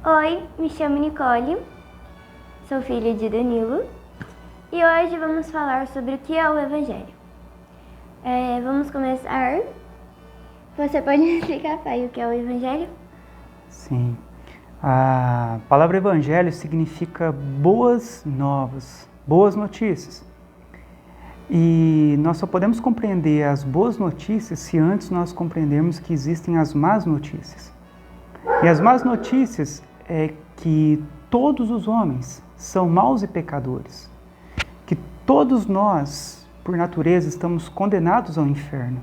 Oi, me chamo Nicole, sou filha de Danilo e hoje vamos falar sobre o que é o Evangelho. Vamos começar. Você pode me explicar, pai, o que é o Evangelho? Sim. A palavra evangelho significa boas novas, boas notícias. E nós só podemos compreender as boas notícias se antes nós compreendermos que existem as más notícias. E as más notícias é que todos os homens são maus e pecadores. Que todos nós, por natureza, estamos condenados ao inferno.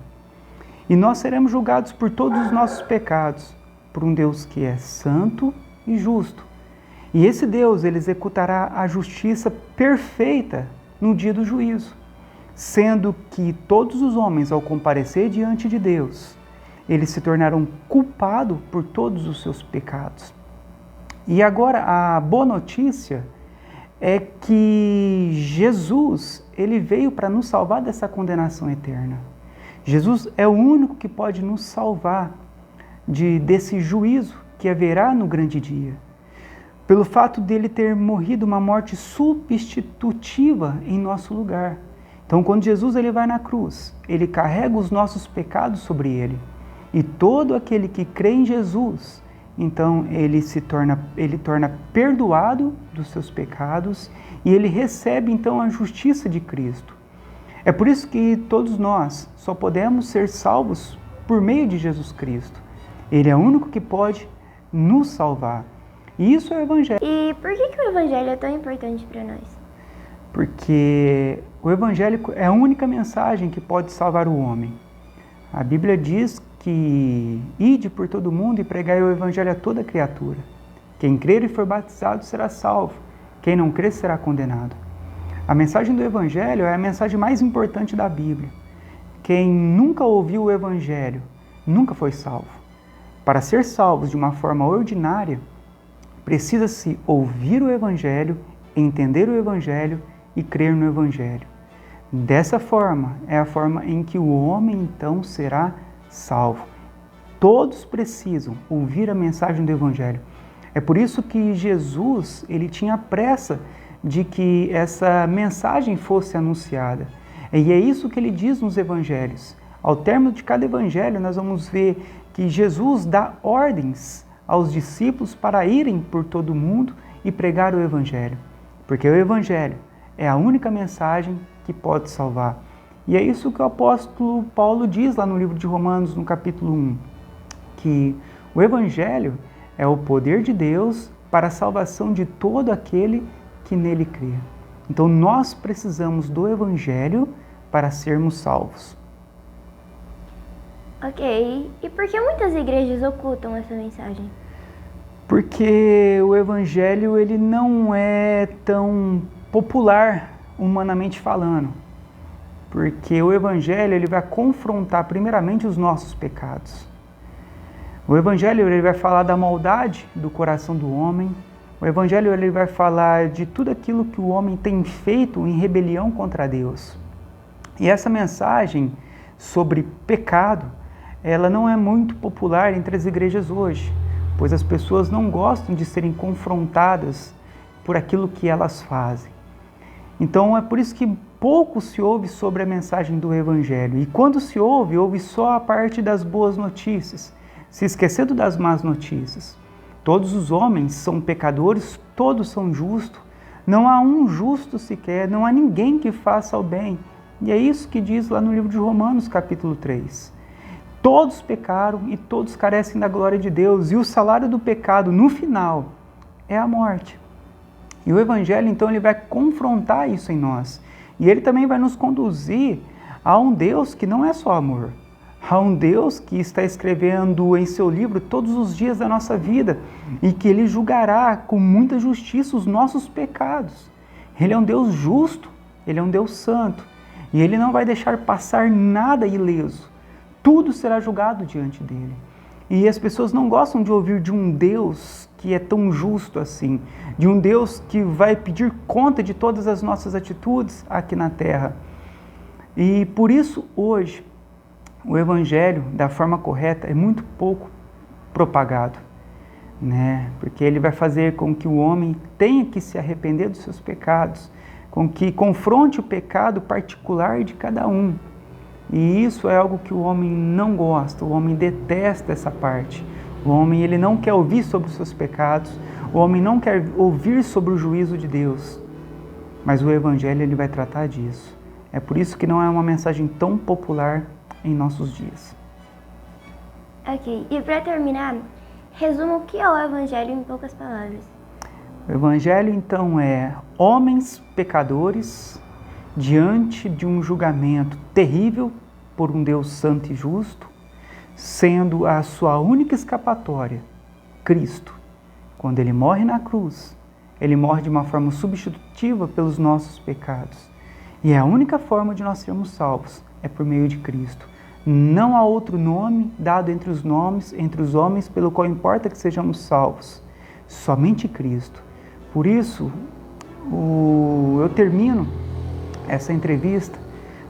E nós seremos julgados por todos os nossos pecados, por um Deus que é santo e justo. E esse Deus, ele executará a justiça perfeita no dia do juízo, sendo que todos os homens, ao comparecer diante de Deus, eles se tornaram culpados por todos os seus pecados. E agora a boa notícia é que Jesus, ele veio para nos salvar dessa condenação eterna. Jesus é o único que pode nos salvar desse juízo que haverá no grande dia. Pelo fato dele ter morrido uma morte substitutiva em nosso lugar. Então, quando Jesus ele vai na cruz, ele carrega os nossos pecados sobre ele. E todo aquele que crê em Jesus, então ele torna perdoado dos seus pecados e ele recebe então a justiça de Cristo. É por isso que todos nós só podemos ser salvos por meio de Jesus Cristo. Ele é o único que pode nos salvar. E isso é o Evangelho. E por que o Evangelho é tão importante para nós? Porque o Evangelho é a única mensagem que pode salvar o homem. A Bíblia diz que ide por todo mundo e pregai o Evangelho a toda criatura. Quem crer e for batizado será salvo. Quem não crer será condenado. A mensagem do Evangelho é a mensagem mais importante da Bíblia. Quem nunca ouviu o Evangelho nunca foi salvo. Para ser salvos de uma forma ordinária, precisa-se ouvir o Evangelho, entender o Evangelho e crer no Evangelho. Dessa forma, é a forma em que o homem então será salvo. Todos precisam ouvir a mensagem do Evangelho. É por isso que Jesus, ele tinha pressa de que essa mensagem fosse anunciada. E é isso que ele diz nos Evangelhos. Ao término de cada Evangelho, nós vamos ver que Jesus dá ordens aos discípulos para irem por todo o mundo e pregar o Evangelho. Porque o Evangelho é a única mensagem que pode salvar. E é isso que o apóstolo Paulo diz lá no livro de Romanos, no capítulo 1, que o Evangelho é o poder de Deus para a salvação de todo aquele que nele crê. Então nós precisamos do Evangelho para sermos salvos. Ok, e por que muitas igrejas ocultam essa mensagem? Porque o Evangelho ele não é tão popular humanamente falando. Porque o Evangelho ele vai confrontar primeiramente os nossos pecados. O Evangelho ele vai falar da maldade do coração do homem. O Evangelho ele vai falar de tudo aquilo que o homem tem feito em rebelião contra Deus. E essa mensagem sobre pecado, ela não é muito popular entre as igrejas hoje, pois as pessoas não gostam de serem confrontadas por aquilo que elas fazem. Então é por isso que pouco se ouve sobre a mensagem do Evangelho. E quando se ouve, ouve só a parte das boas notícias, se esquecendo das más notícias. Todos os homens são pecadores, todos são justos, não há um justo sequer, não há ninguém que faça o bem. E é isso que diz lá no livro de Romanos, capítulo 3. Todos pecaram e todos carecem da glória de Deus, e o salário do pecado, no final, é a morte. E o Evangelho, então, ele vai confrontar isso em nós. E ele também vai nos conduzir a um Deus que não é só amor. A um Deus que está escrevendo em seu livro todos os dias da nossa vida e que ele julgará com muita justiça os nossos pecados. Ele é um Deus justo, ele é um Deus santo e ele não vai deixar passar nada ileso. Tudo será julgado diante dele. E as pessoas não gostam de ouvir de um Deus que é tão justo assim, de um Deus que vai pedir conta de todas as nossas atitudes aqui na terra. E por isso, hoje, o Evangelho, da forma correta, é muito pouco propagado. né? Porque ele vai fazer com que o homem tenha que se arrepender dos seus pecados, com que confronte o pecado particular de cada um. E isso é algo que o homem não gosta, o homem detesta essa parte. O homem ele não quer ouvir sobre os seus pecados, o homem não quer ouvir sobre o juízo de Deus. Mas o Evangelho ele vai tratar disso. É por isso que não é uma mensagem tão popular em nossos dias. Ok, e para terminar, resuma o que é o Evangelho em poucas palavras. O Evangelho, então, é homens pecadores diante de um julgamento terrível por um Deus santo e justo, sendo a sua única escapatória Cristo. Quando ele morre na cruz, ele morre de uma forma substitutiva pelos nossos pecados. E a única forma de nós sermos salvos é por meio de Cristo. Não há outro nome dado entre os homens, pelo qual importa que sejamos salvos. Somente Cristo. Por isso, eu termino essa entrevista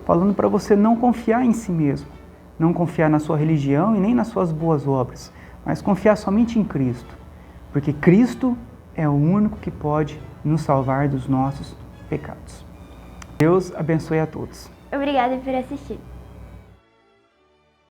falando para você não confiar em si mesmo, não confiar na sua religião e nem nas suas boas obras, mas confiar somente em Cristo, porque Cristo é o único que pode nos salvar dos nossos pecados. Deus abençoe a todos. Obrigada por assistir.